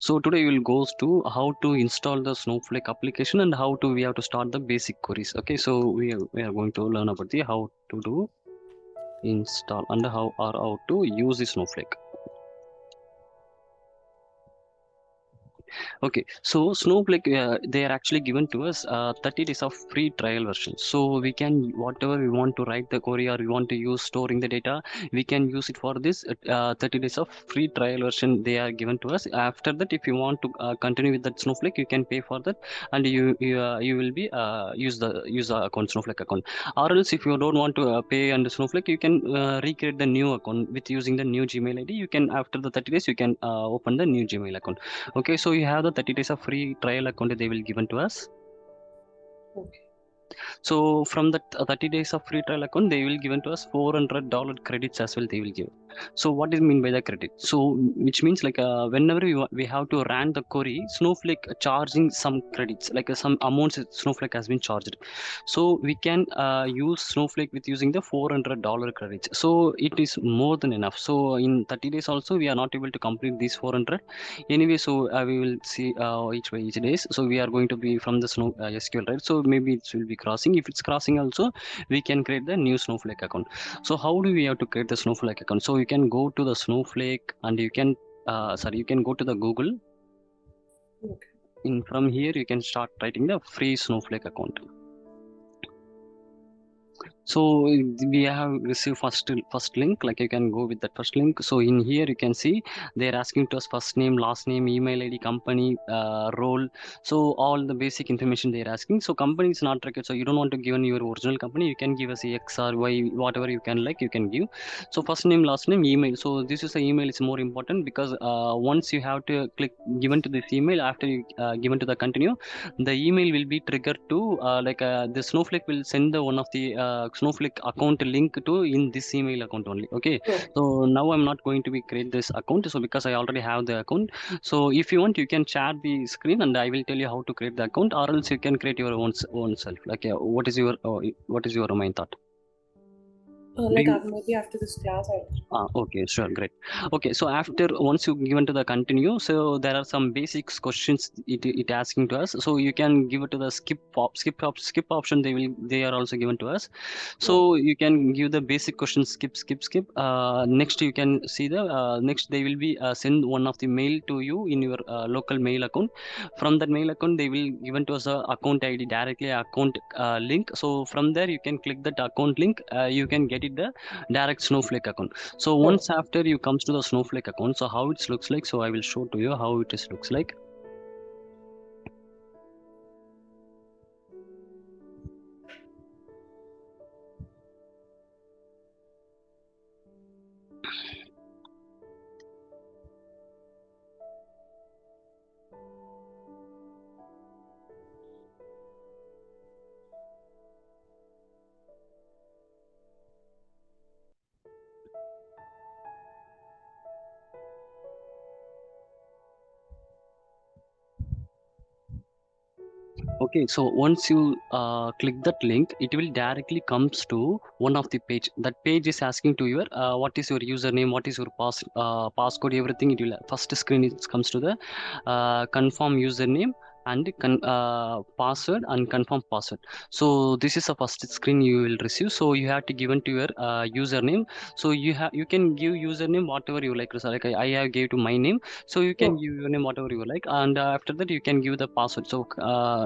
So today we will go to how to install the Snowflake application and how to we have to start the basic queries. Okay, so we are going to learn about the how to do install and how to use the Snowflake. Okay, so Snowflake, they are actually given to us 30 days of free trial version. So we can, whatever we want to write the query or we want to use storing the data, we can use it for this 30 days of free trial version they are given to us. After that, if you want to continue with that Snowflake, you can pay for that and you will be use the account Snowflake account. Or else if you don't want to pay under Snowflake, you can recreate the new account with using the new Gmail ID. You can after the 30 days, you can open the new Gmail account. Okay, so you have the 30 days of free trial account they will given to us. Okay. So from that 30 days of free trial account, they will given to us $400 credits as well. They will give. So what is mean by the credit? So which means like whenever we have to run the query, Snowflake charging some credits, like some amounts Snowflake has been charged. So we can use Snowflake with using the $400 credits. So it is more than enough. So in 30 days also we are not able to complete these 400 anyway. So we will see each by each days. So we are going to be from the Snow SQL, right? So maybe it will be crossing. If it's crossing also, we can create the new Snowflake account. So how do we have to create the Snowflake account? So you can go to the Snowflake and you can you can go to the Google. Okay. In from here you can start writing the free Snowflake account. So we have received first link, like you can go with that first link. So in here you can see they're asking to us first name, last name, email ID, company, role. So all the basic information they're asking. So company is not required. So you don't want to give in your original company, you can give us a X or Y, whatever you can like, you can give. So first name, last name, email. So this is the email is more important because once you have to click given to this email after you given to the continue, the email will be triggered to the Snowflake will send the one of the Snowflake account link to in this email account only. Okay, Okay. so now I'm not going to be create this account, so because I already have the account. So if you want, you can share the screen and I will tell you how to create the account, or else you can create your own self. Like what is your main thought? Do you Maybe after this class, I'll. Okay, sure, great. Okay, so after once you given to the continue, so there are some basics questions it asking to us. So you can give it to the skip option. They are also given to us. Okay. So you can give the basic questions skip. Next you can see the next they will be send one of the mail to you in your local mail account. From that mail account, they will given to us a account ID directly account link. So from there you can click that account link. You can get it the direct Snowflake account. So Okay. once after you comes to the Snowflake account, so how it looks like. So I will show to you how it is looks like. Okay, so once you click that link, it will directly comes to one of the page. That page is asking to your what is your username, what is your passcode, everything. It will first screen it comes to the confirm username and password and confirm password. So this is the first screen you will receive. So you have to give into your username. So you can give username whatever you like. So like I have gave to my name, so you can Okay. give your name whatever you like, and after that you can give the password. So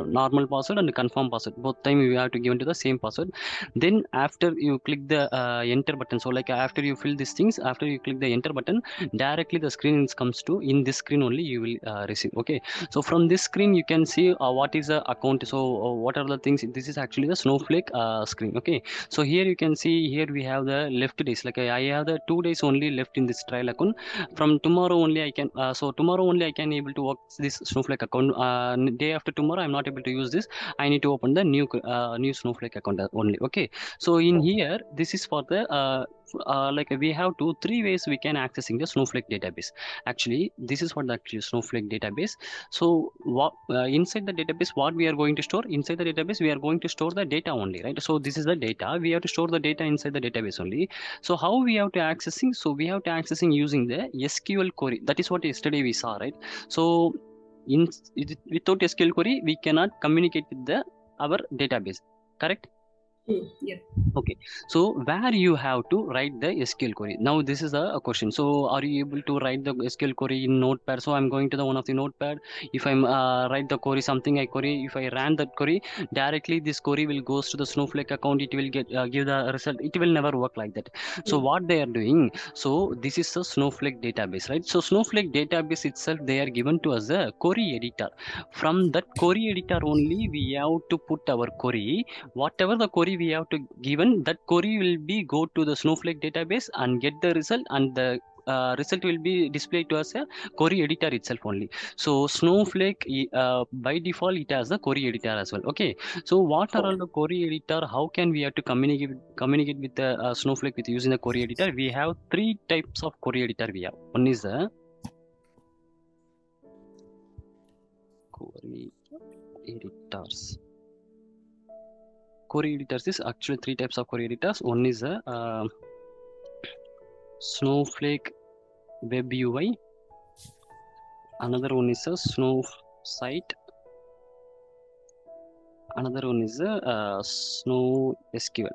normal password and confirm password, both time you have to give into the same password. Then after you click the enter button, so like after you fill these things, after you click the enter button, directly the screen comes to in this screen only you will receive. Okay, so from this screen you can see what is the account. So what are the things. This is actually the Snowflake screen. Okay, so here you can see here we have the left days. Like I have the 2 days only left in this trial account. From tomorrow only I can so tomorrow only I can able to work this Snowflake account. Day after tomorrow I'm not able to use this. I need to open the new Snowflake account only. Okay, so in Okay. here this is for the like we have three ways we can accessing the Snowflake database. Actually, this is what the actual Snowflake database. So what inside the database, what we are going to store inside the database, we are going to store the data only, right? So this is the data. We have to store the data inside the database only. So how we have to accessing? So we have to accessing using the SQL query. That is what yesterday we saw, right? So in without SQL query, we cannot communicate with the our database. Correct? Yeah. Okay, so where you have to write the SQL query. Now this is a question. So are you able to write the SQL query in Notepad? So I'm going to the one of the Notepad. If I'm write the query something I query, if I ran that query directly, this query will goes to the Snowflake account. It will get give the result. It will never work like that. So what they are doing? So this is a Snowflake database, right? So Snowflake database itself, they are given to us a query editor. From that query editor only, we have to put our query. Whatever the query we have to given, that query will be go to the Snowflake database and get the result, and the result will be displayed to us a query editor itself only. So Snowflake by default it has the query editor as well. Okay, so what are all the query editor? How can we have to communicate with the Snowflake with using the query editor? We have three types of query editor. We have one is the query editors. Query editors is actually three types of query editors. One is a Snowflake Web UI. Another one is a Snow Site. Another one is a Snow SQL.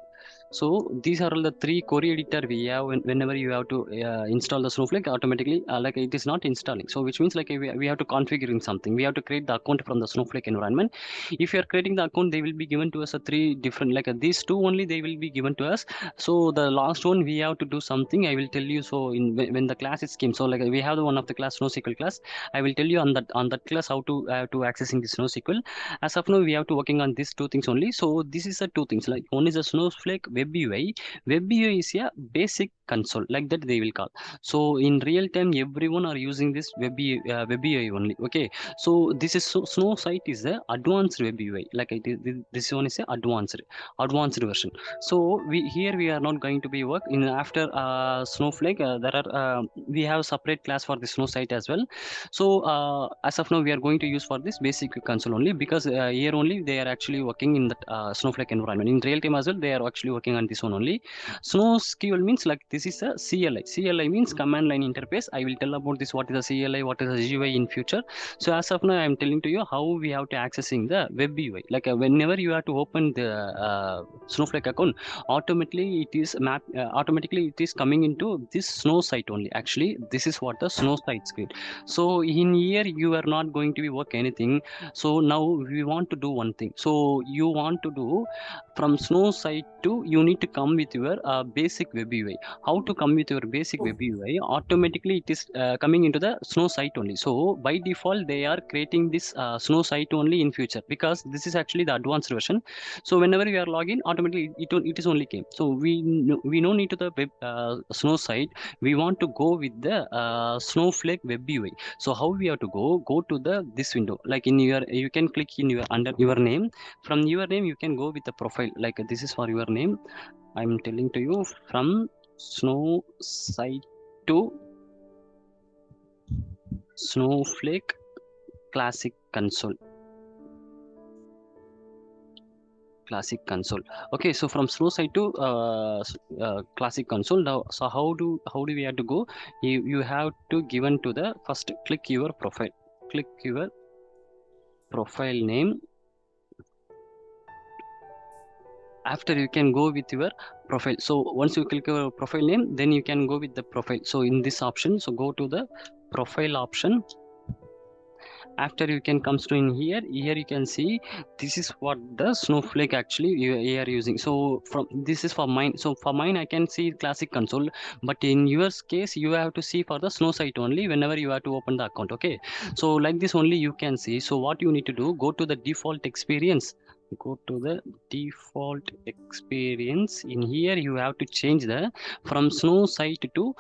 So these are all the three query editor we have whenever you have to install the Snowflake automatically. Like it is not installing. So which means like we have to configuring something. We have to create the account from the Snowflake environment. If you are creating the account, they will be given to us a three different, like these two only they will be given to us. So the last one we have to do something. I will tell you. So in when the class is came, so like we have the one of the class NoSQL class. I will tell you on that class how to accessing this NoSQL. As of now, we have to working on these two things only. So this is the two things. Like one is a Snowflake Web UI. Web UI is a basic console, like that they will call. So in real time, everyone are using this Web UI only. Okay. So this is Snow site is the advanced Web UI. Like it is, this one is a advanced version. So we are not going to be work in after Snowflake. There are we have separate class for the Snow site as well. So as of now, we are going to use for this basic console only, because here only they are actually working in that Snowflake environment. In real time as well, they are actually working on this one only. SnowSQL means like this is a CLI. CLI means command line interface. I will tell about this. What is a CLI? What is a GUI in future? So as of now, I am telling to you how we have to accessing the web UI. Like whenever you have to open the Snowflake account, automatically it is coming into this Snow site only. Actually, this is what the Snow site screen. So in here you are not going to be work anything. So now we want to do one thing. So you want to do from Snow site to, you need to come with your basic web UI. How to come with your basic web UI? Automatically it is coming into the Snow site only. So by default they are creating this Snow site only in future, because this is actually the advanced version. So whenever you are login, automatically it is only came. So we no need to the web Snow site. We want to go with the Snowflake web UI. So how we have to go to the this window, like in your, you can click in your under your name. From your name you can go with the profile, like this is for your name. I'm telling to you, from Snow site to Snowflake classic console. Okay, so from Snow site to classic console. Now, so how do we have to go? You have to given to the first, click your profile name. After you can go with your profile. So once you click your profile name, then you can go with the profile. So in this option, so go to the profile option. After you can comes to in here you can see this is what the Snowflake actually you are using. So from this is for mine. So for mine I can see classic console, but in yours case you have to see for the Snow site only whenever you have to open the account. Okay, so like this only you can see. So what you need to do, go to the default experience. In here you have to change the from Snow site to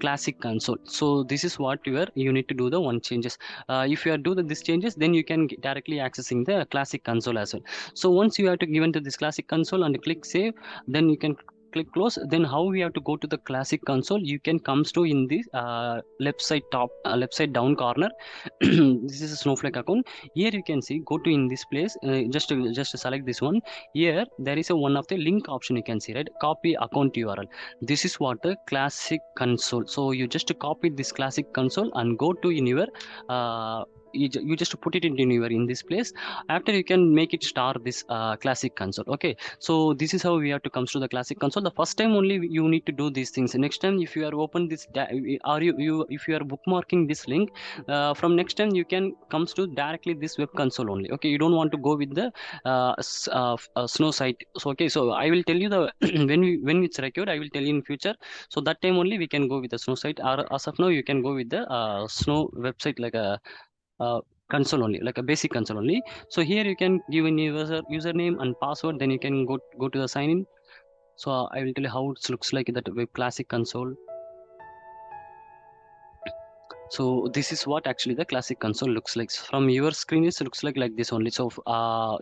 classic console. So this is what you need to do the one changes. If you are do this changes, then you can directly accessing the classic console as well. So once you have to given to this classic console and click save, then you can click close. Then how we have to go to the classic console, you can comes to in the left side top, left side down corner. This is a Snowflake account. Here you can see, go to in this place, just select this one. Here there is a one of the link option, you can see, right? Copy account URL. This is what the classic console. So you just copy this classic console and go to in your you just put it in your in this place. After you can make it star this classic console. Okay, so this is how we have to comes to the classic console. The first time only you need to do these things. Next time if you are open this or you if you are bookmarking this link, from next time you can comes to directly this web console only. Okay, you don't want to go with the snow site. So okay, so I will tell you the when it's required, I will tell you in future. So that time only we can go with the snow site, or as of now you can go with the snow website, like a uh, console only, like a basic console only. So here you can give a username and password, then you can go to the sign in. So I will tell you how it looks like that web classic console. So this is what actually the classic console looks like. From your screen it looks like this only. So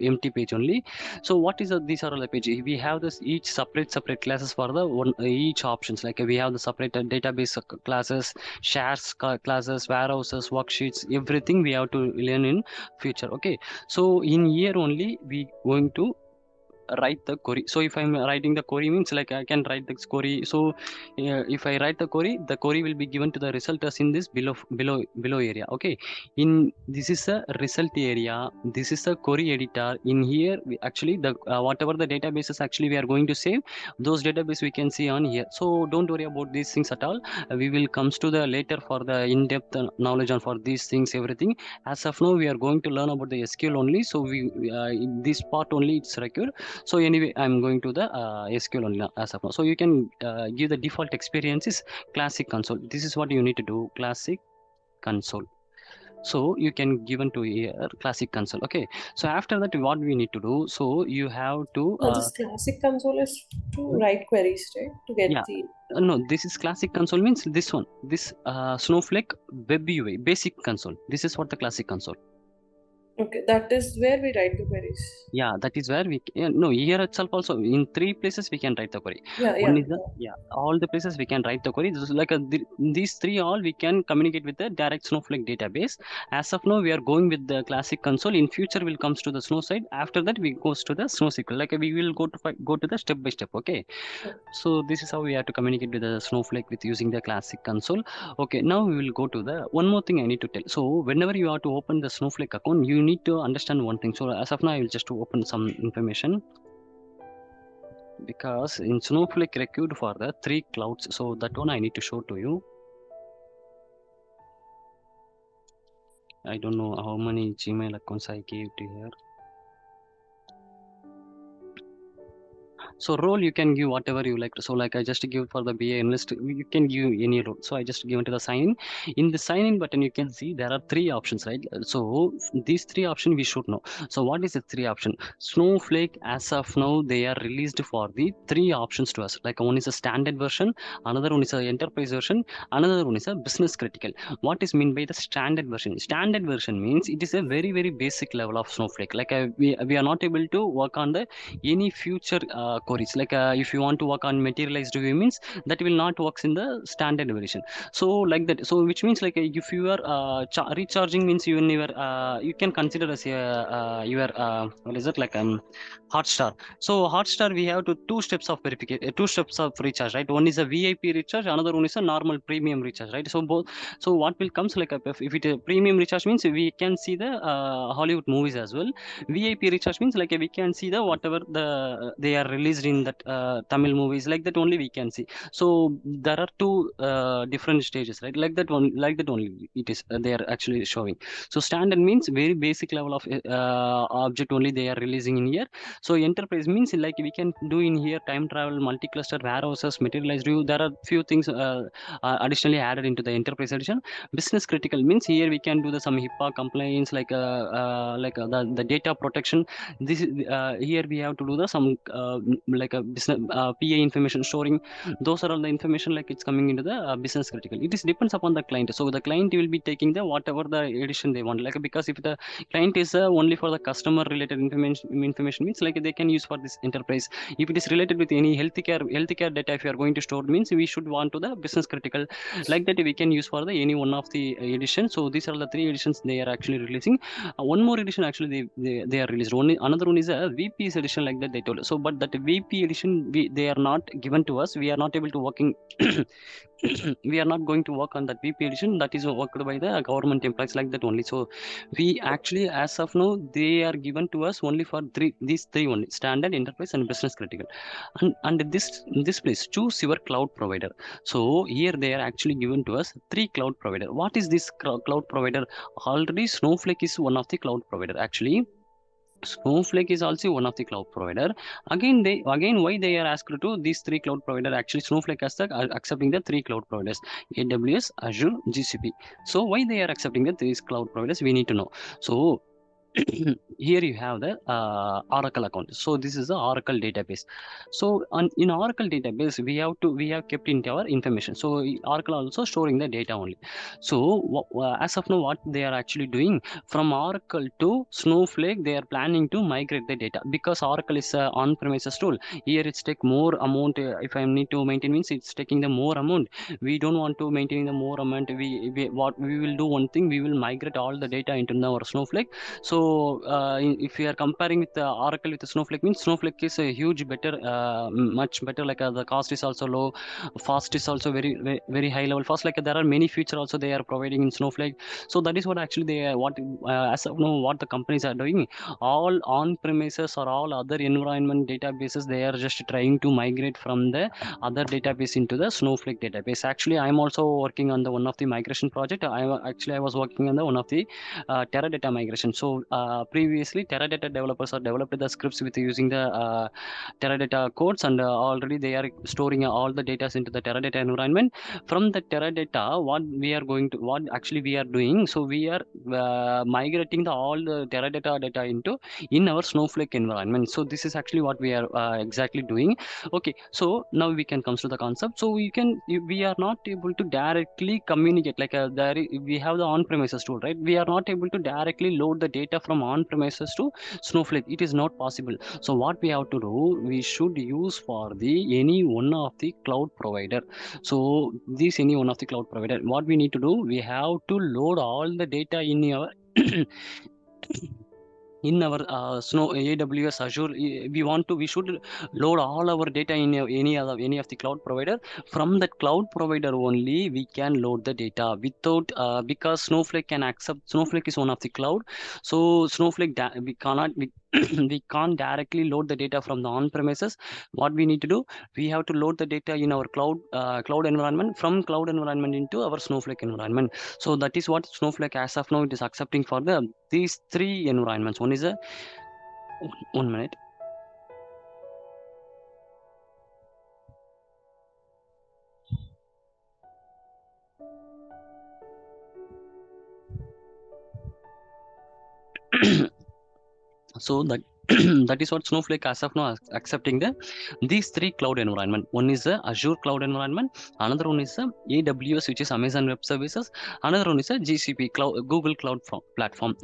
empty page only. So what is these are all the page. We have this each separate classes for the one each options. Like we have the separate database classes, shares classes, warehouses, worksheets, everything we have to learn in future. Okay, so in here only we going to write the query. So if I'm writing the query means like I can write this query. So if I write the query will be given to the result as in this below area. Okay, in this is a result area, this is a query editor. In here we actually the whatever the databases actually we are going to save, those database we can see on here. So don't worry about these things at all. We will comes to the later for the in-depth knowledge on for these things everything. As of now we are going to learn about the SQL only. So we in this part only it's required. So anyway, I'm going to the SQL only as of now. So you can give the default experience is classic console. This is what you need to do, classic console. So you can given to here classic console. Okay, so after that what we need to do, so you have to Now, this classic console is to write queries, right? To yeah, get the. no, this is classic console means this one, this Snowflake web UI basic console. This is what the classic console. Okay, that is where we write the queries. Yeah, that is where we no, here itself also in three places we can write the query. Yeah, One yeah. is the all the places we can write the query. This is like these three all we can communicate with the direct Snowflake database. As of now we are going with the classic console. In future will comes to the Snow side. After that we goes to the SnowSQL. Like we will go to the step by step. Okay, so this is how we have to communicate with the Snowflake with using the classic console. Okay, now we will go to the one more thing I need to tell. So whenever you have to open the Snowflake account, you need to understand one thing. So as of now I will just open some information, because in Snowflake required for the 3 clouds. So that one I need to show to you. I don't know how many Gmail accounts I gave to here. So role you can give whatever you like. So like I just give for the BA analyst, you can give any role. So I just give into the sign in. In the sign in button, you can see there are 3 options, right? So these 3 options we should know. So what is the 3 option? Snowflake as of now, they are released for the 3 options to us. Like one is a standard version, another one is a enterprise version, another one is a business critical. What is mean by the standard version? Standard version means it is a very basic level of Snowflake. Like we are not able to work on the any future queries. Like if you want to work on materialized view means that will not works in the standard version. So like that, so which means like if you are recharging means you can consider as your what is it, like Hotstar. So Hotstar we have to 2 steps of verification, 2 steps of recharge, right? One is a VIP recharge, another one is a normal premium recharge, right? So both, so what will comes like if it is premium recharge means we can see the Hollywood movies as well. VIP recharge means like we can see the whatever they are released in that Tamil movies, like that only we can see. So there are 2 different stages, right? Like that one, like that only it is they are actually showing. So standard means very basic level of object only they are releasing in here. So enterprise means like we can do in here time travel, multi-cluster, warehouses, materialized view. There are few things additionally added into the enterprise edition. Business critical means here we can do the some HIPAA compliance, like the data protection. This is here we have to do the some like a business PA information storing. Those are all the information like it's coming into the business critical. It is depends upon the client. So the client will be taking the whatever the edition they want. Like because if the client is only for the customer related information means like they can use for this enterprise. If it is related with any healthcare data, if you are going to store means we should want to the business critical. Like that we can use for the any one of the edition. So these are the three editions they are actually releasing. One more edition actually they are released. One another one is a VP's edition like that they told. So but that VP edition they are not given to us. We are not able to working. We are not going to work on that VP edition. That is worked by the government employees like that only. So we actually as of now they are given to us only for these three only: standard, enterprise, and business critical. And this place choose your cloud provider. So here they are actually given to us three cloud provider. What is this cloud provider? Already Snowflake is one of the cloud provider actually. Snowflake is also one of the cloud provider. Again why they are asked to these three cloud provider? Actually, Snowflake is accepting the three cloud providers: AWS, Azure, GCP. So why they are accepting the these cloud providers? We need to know. So here you have the Oracle account. So this is the Oracle database. So in Oracle database we have kept into our information. So Oracle also storing the data only. So as of now what they are actually doing, from Oracle to Snowflake they are planning to migrate the data, because Oracle is a on-premises tool. Here it's take more amount. If I need to maintain means it's taking the more amount. We don't want to maintain the more amount. What we will do, one thing, we will migrate all the data into our Snowflake. So if we are comparing with the Oracle with the Snowflake means Snowflake is a huge better, much better. Like the cost is also low, fast is also very high level fast. Like there are many features also they are providing in Snowflake. So that is what actually they what as of now what the companies are doing. All on premises or all other environment databases they are just trying to migrate from the other database into the Snowflake database. Actually, I am also working on the one of the migration project. I was working on the one of the Teradata migration. So previously Teradata developers are developed the scripts with using the Teradata codes, and already they are storing all the data into the Teradata environment. From the Teradata, what actually we are doing, so we are migrating all the Teradata data into in our Snowflake environment. So this is actually what we are exactly doing. Okay, so now we can come to the concept. So we are not able to directly communicate like we have the on-premises tool, right? We are not able to directly load the data from on-premises to Snowflake. It is not possible. So what we have to do, we should use for the any one of the cloud provider. So this any one of the cloud provider, what we need to do, we have to load all the data in our in our Snow AWS Azure. We should load all our data in any of the cloud provider. From that cloud provider only we can load the data without because Snowflake is one of the cloud. So we cannot we can't directly load the data from the on premises. What we need to do, we have to load the data in our cloud environment, from cloud environment into our Snowflake environment. So that is what Snowflake as of now it is accepting for these three environments. One is a 1 minute. So that that is what Snowflake as of now is accepting these three cloud environment. One is the Azure cloud environment, another one is the AWS, which is Amazon Web Services, another one is a GCP cloud, Google Cloud Platform.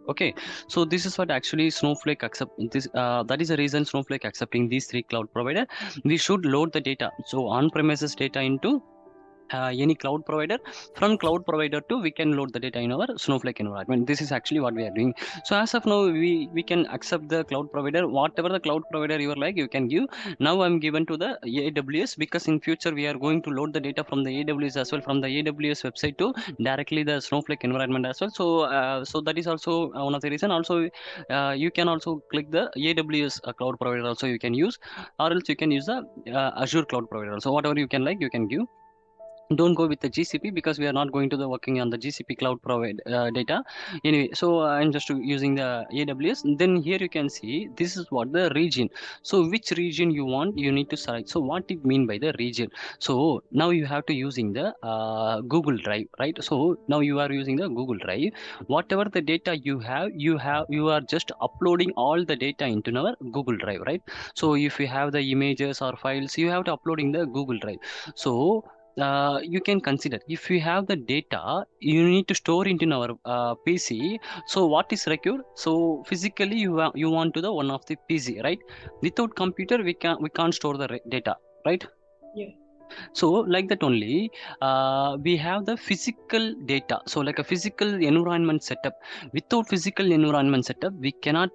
Okay, so this is what actually Snowflake accept this. That is the reason Snowflake accepting these three cloud provider. We should load the data, so on-premises data into any cloud provider. From cloud provider to we can load the data in our Snowflake environment. This is actually what we are doing. So as of now we can accept the cloud provider, whatever the cloud provider you are like you can give. Now I'm given to the AWS, because in future we are going to load the data from the AWS as well, from the AWS website to directly the Snowflake environment as well. So that is also one of the reason. Also you can also click the AWS cloud provider also you can use, or else you can use the Azure cloud provider. So whatever you can like you can give. don't go with the GCP because we are not going to the working on the GCP cloud provide data anyway. So I'm just using the AWS. Then here you can see this is what the region. So which region you want, you need to select. So what it mean by the region? So now you have to using the Google Drive, right? So now you are using the Google Drive. Whatever the data you are just uploading all the data into our Google Drive, right? So if you have the images or files, you have to upload in the Google Drive. So you can consider if you have the data you need to store it in our PC. So what is required? So physically you want to the one of the PC, right? Without computer we can't store the data, right? Yeah. So like that only, we have the physical data, so like a physical environment setup. Without physical environment setup we cannot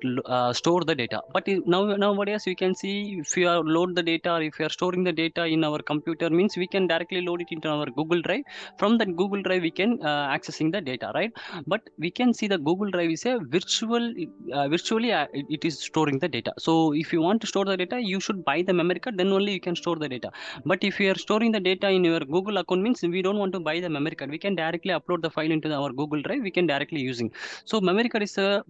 store the data. But nowadays you can see if you are load the data or if you are storing the data in our computer means we can directly load it into our Google Drive. From that Google Drive we can accessing the data, right? But we can see the Google Drive is a virtually it is storing the data. So if you want to store the data you should buy the memory card, then only you can store the data. But if you are storing the data in your Google account means we don't want to buy the memory card. We can directly upload the file into our Google Drive. We can directly using. So memory card is a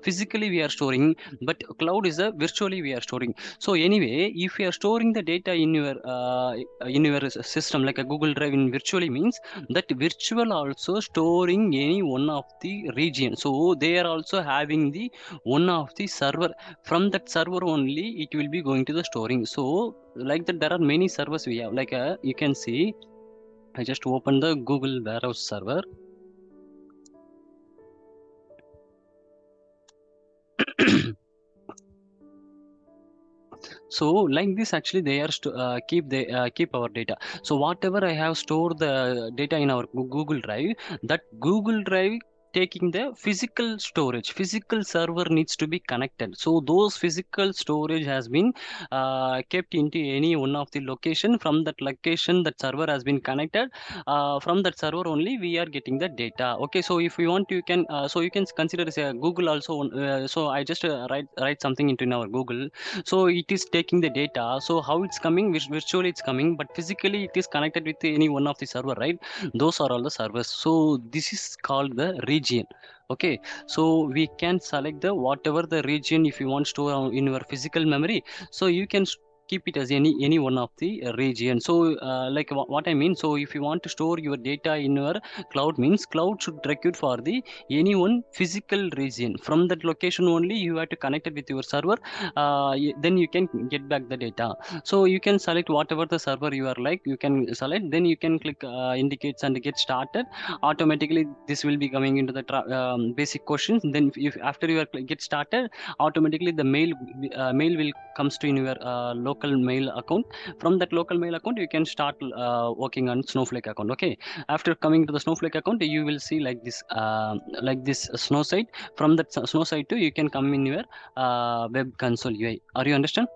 physically we are storing, but cloud is a virtually we are storing. So anyway, if you are storing the data in your system like a Google Drive in virtually means that virtual also storing any one of the region. So they are also having the one of the server. From that server only it will be going to the storing. So like that there are many servers we have, like you can see I just open the Google warehouse server. So like this actually they are keep our data. So whatever I have stored the data in our Google Drive, that Google Drive taking the physical server needs to be connected. So those physical storage has been kept into any one of the location. From that location that server has been connected. From that server only we are getting the data. Okay, so if you want you can so you can consider as a Google also so I just write something into in our Google. So it is taking the data. So how it's coming, virtually it's coming, but physically it is connected with any one of the server, right? Those are all the servers. So this is called the region. Okay, so we can select the whatever the region if you want store in your physical memory. So you can keep it as any one of the region. So like what I mean, so if you want to store your data in your cloud means cloud should record for the any one physical region. From that location only you have to connect it with your server. Then you can get back the data. So you can select whatever the server you are like, you can select, then you can click indicates and get started. Automatically this will be coming into the basic questions. Then if after you are get started, automatically the mail will comes to in your local mail account. From that local mail account you can start working on Snowflake account. Okay, after coming to the Snowflake account you will see like this snow site. From that snow site too you can come in your web console UI. Are you understand?